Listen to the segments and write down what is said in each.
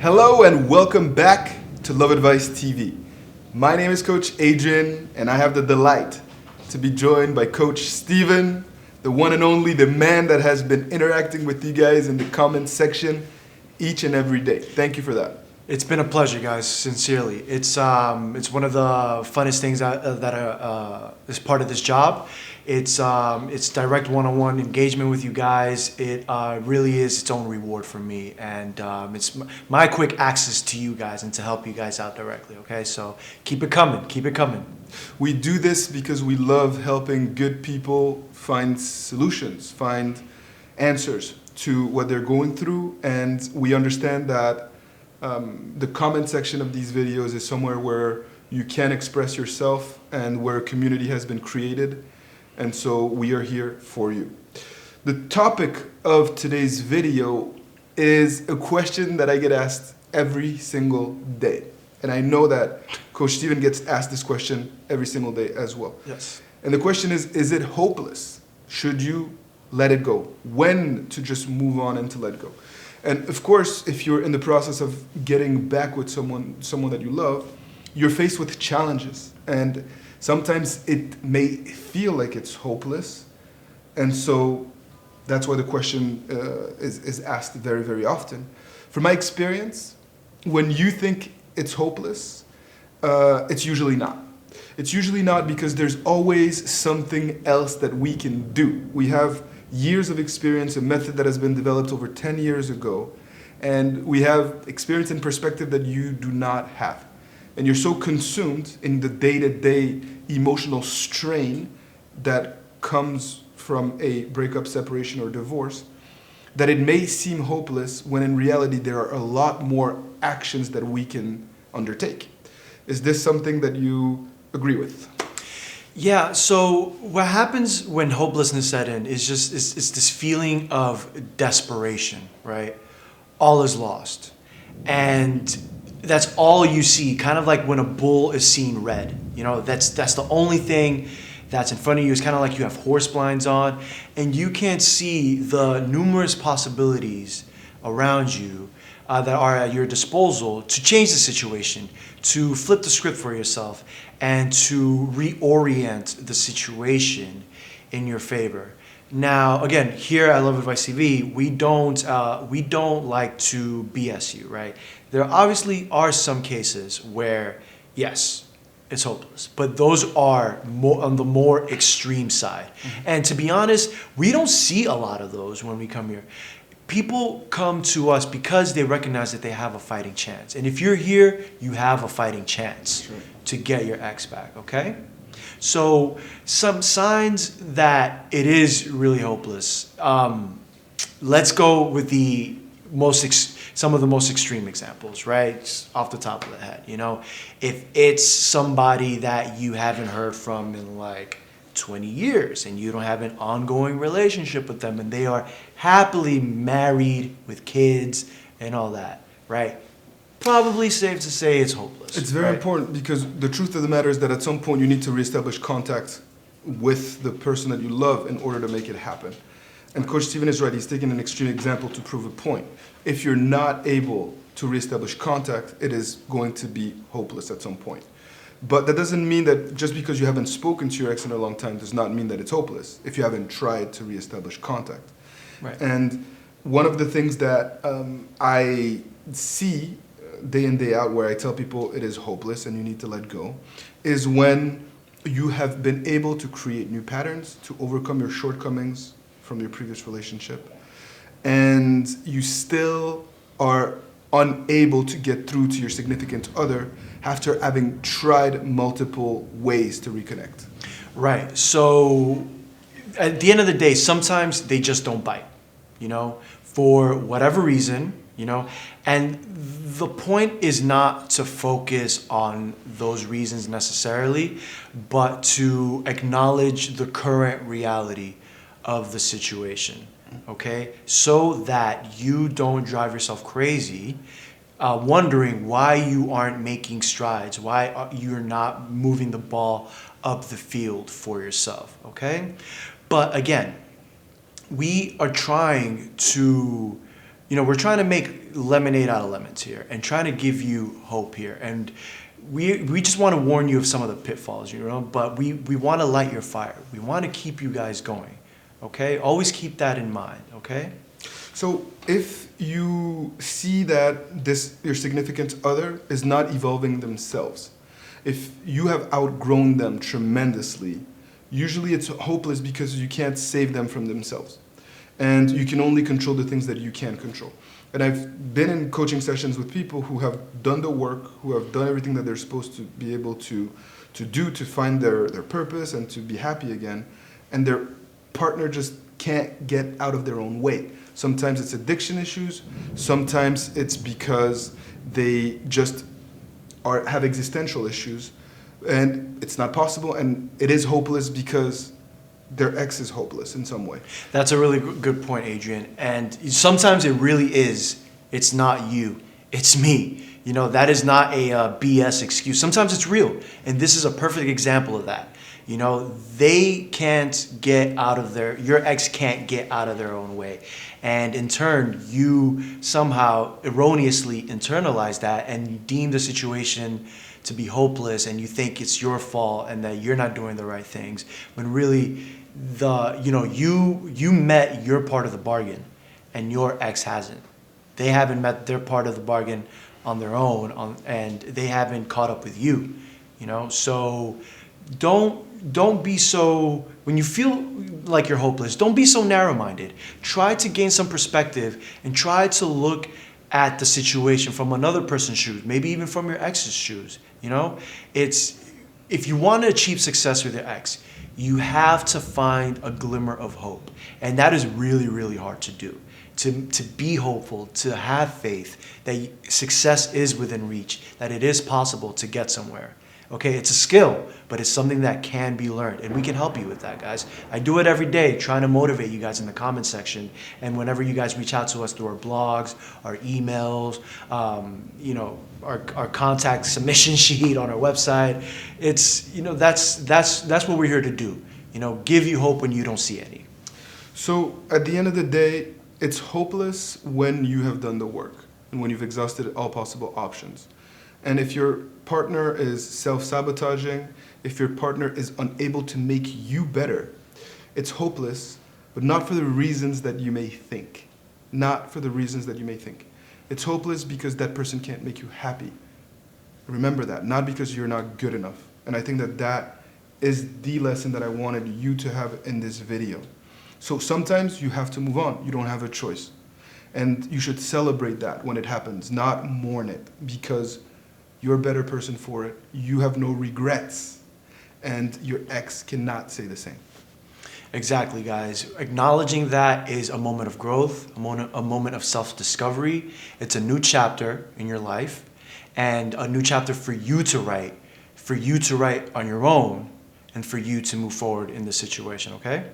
Hello and welcome back to Love Advice TV. My name is Coach Adrian and I have the delight to be joined by Coach Steven, the one and only, the man that has been interacting with you guys in the comment section each and every day. Thank you for that. It's been a pleasure, guys. Sincerely, it's one of the funnest things that is part of this job. It's direct one-on-one engagement with you guys. It really is its own reward for me, and it's my quick access to you guys and to help you guys out directly. Okay, so keep it coming, keep it coming. We do this because we love helping good people find solutions, find answers to what they're going through, and we understand that the comment section of these videos is somewhere where you can express yourself and where a community has been created, and so we are here for you. The topic of today's video is a question that I get asked every single day, and I know that Coach Steven gets asked this question every single day as well. Yes. And the question is it hopeless? Should you let it go? When to just move on and to let go? And of course, if you're in the process of getting back with someone that you love, you're faced with challenges. And sometimes it may feel like it's hopeless. And so that's why the question is asked very, very often. From my experience, when you think it's hopeless, it's usually not. It's usually not because there's always something else that we can do. We have years of experience, a method that has been developed over 10 years ago, and we have experience and perspective that you do not have. And you're so consumed in the day-to-day emotional strain that comes from a breakup, separation, or divorce that it may seem hopeless when in reality there are a lot more actions that we can undertake. Is this something that you agree with? Yeah, so what happens when hopelessness set in is it's this feeling of desperation, right? All is lost. And that's all you see, kind of like when a bull is seeing red. You know, that's the only thing that's in front of you. It's kind of like you have horse blinds on and you can't see the numerous possibilities around you that are at your disposal to change the situation, to flip the script for yourself, and to reorient the situation in your favor. Now, again, here at Love Advice TV, we don't like to BS you, right? There obviously are some cases where, yes, it's hopeless, but those are more on the more extreme side. Mm-hmm. And to be honest, we don't see a lot of those when we come here. People come to us because they recognize that they have a fighting chance. And if you're here, you have a fighting chance to get your ex back, okay? So some signs that it is really hopeless. Let's go with some of the most extreme examples, right? Just off the top of the head, you know? If it's somebody that you haven't heard from in like 20 years and you don't have an ongoing relationship with them and they are happily married with kids and all that, right? Probably safe to say it's hopeless. It's very important because the truth of the matter is that at some point you need to reestablish contact with the person that you love in order to make it happen. And Coach Steven is right, he's taking an extreme example to prove a point. If you're not able to reestablish contact, it is going to be hopeless at some point. But that doesn't mean that just because you haven't spoken to your ex in a long time does not mean that it's hopeless if you haven't tried to reestablish contact. Right. And one of the things that I see day in, day out where I tell people it is hopeless and you need to let go is when you have been able to create new patterns to overcome your shortcomings from your previous relationship and you still are unable to get through to your significant other after having tried multiple ways to reconnect. Right. So at the end of the day, sometimes they just don't bite, you know, for whatever reason, you know, and the point is not to focus on those reasons necessarily, but to acknowledge the current reality of the situation, okay? So that you don't drive yourself crazy wondering why you aren't making strides, why you're not moving the ball up the field for yourself, okay? But again, we are trying to, we're trying to make lemonade out of lemons here and trying to give you hope here. And we just want to warn you of some of the pitfalls, but we want to light your fire. We want to keep you guys going, okay? Always keep that in mind, okay? So if you see that your significant other is not evolving themselves, if you have outgrown them tremendously, usually it's hopeless because you can't save them from themselves. And you can only control the things that you can control. And I've been in coaching sessions with people who have done the work, who have done everything that they're supposed to be able to do to find their purpose and to be happy again, and their partner just can't get out of their own way. Sometimes it's addiction issues, sometimes it's because they just have existential issues, and it's not possible, and it is hopeless because their ex is hopeless in some way. That's a really good point, Adrian. And sometimes it really is. It's not you. It's me. That is not a BS excuse. Sometimes it's real. And this is a perfect example of that. They can't get out of your ex can't get out of their own way. And in turn, you somehow erroneously internalize that and you deem the situation to be hopeless, and you think it's your fault and that you're not doing the right things, when really you met your part of the bargain and your ex hasn't. They haven't met their part of the bargain on their own, and they haven't caught up with you. So don't be so, when you feel like you're hopeless, don't be so narrow-minded. Try to gain some perspective and try to look at the situation from another person's shoes, maybe even from your ex's shoes. If you want to achieve success with your ex, you have to find a glimmer of hope. And that is really, really hard to do. To be hopeful, to have faith that success is within reach, that it is possible to get somewhere. Okay, it's a skill, but it's something that can be learned, and we can help you with that, guys. I do it every day, trying to motivate you guys in the comment section, and whenever you guys reach out to us through our blogs, our emails, our contact submission sheet on our website, it's that's what we're here to do. Give you hope when you don't see any. So at the end of the day, it's hopeless when you have done the work and when you've exhausted all possible options. And if your partner is self-sabotaging, if your partner is unable to make you better, it's hopeless, but not for the reasons that you may think. Not for the reasons that you may think. It's hopeless because that person can't make you happy. Remember that, not because you're not good enough. And I think that is the lesson that I wanted you to have in this video. So sometimes you have to move on. You don't have a choice. And you should celebrate that when it happens, not mourn it, because you're a better person for it. You have no regrets. And your ex cannot say the same. Exactly, guys. Acknowledging that is a moment of growth, a moment of self-discovery. It's a new chapter in your life, and a new chapter for you to write on your own, and for you to move forward in this situation, okay?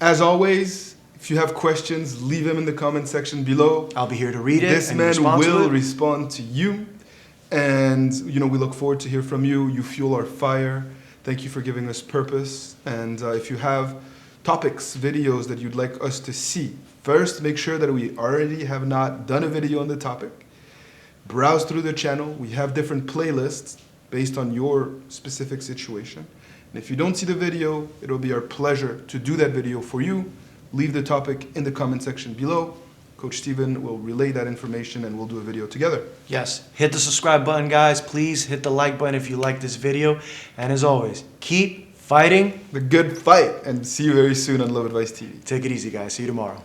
As always, if you have questions, leave them in the comment section below. I'll be here to read it. This man will respond to you. And, we look forward to hear from you. You fuel our fire. Thank you for giving us purpose. And if you have topics, videos that you'd like us to see, first, make sure that we already have not done a video on the topic. Browse through the channel. We have different playlists based on your specific situation. And if you don't see the video, it'll be our pleasure to do that video for you. Leave the topic in the comment section below. Coach Steven will relay that information and we'll do a video together. Yes. Hit the subscribe button, guys. Please hit the like button if you like this video. And as always, keep fighting the good fight. And see you very soon on Love Advice TV. Take it easy, guys. See you tomorrow.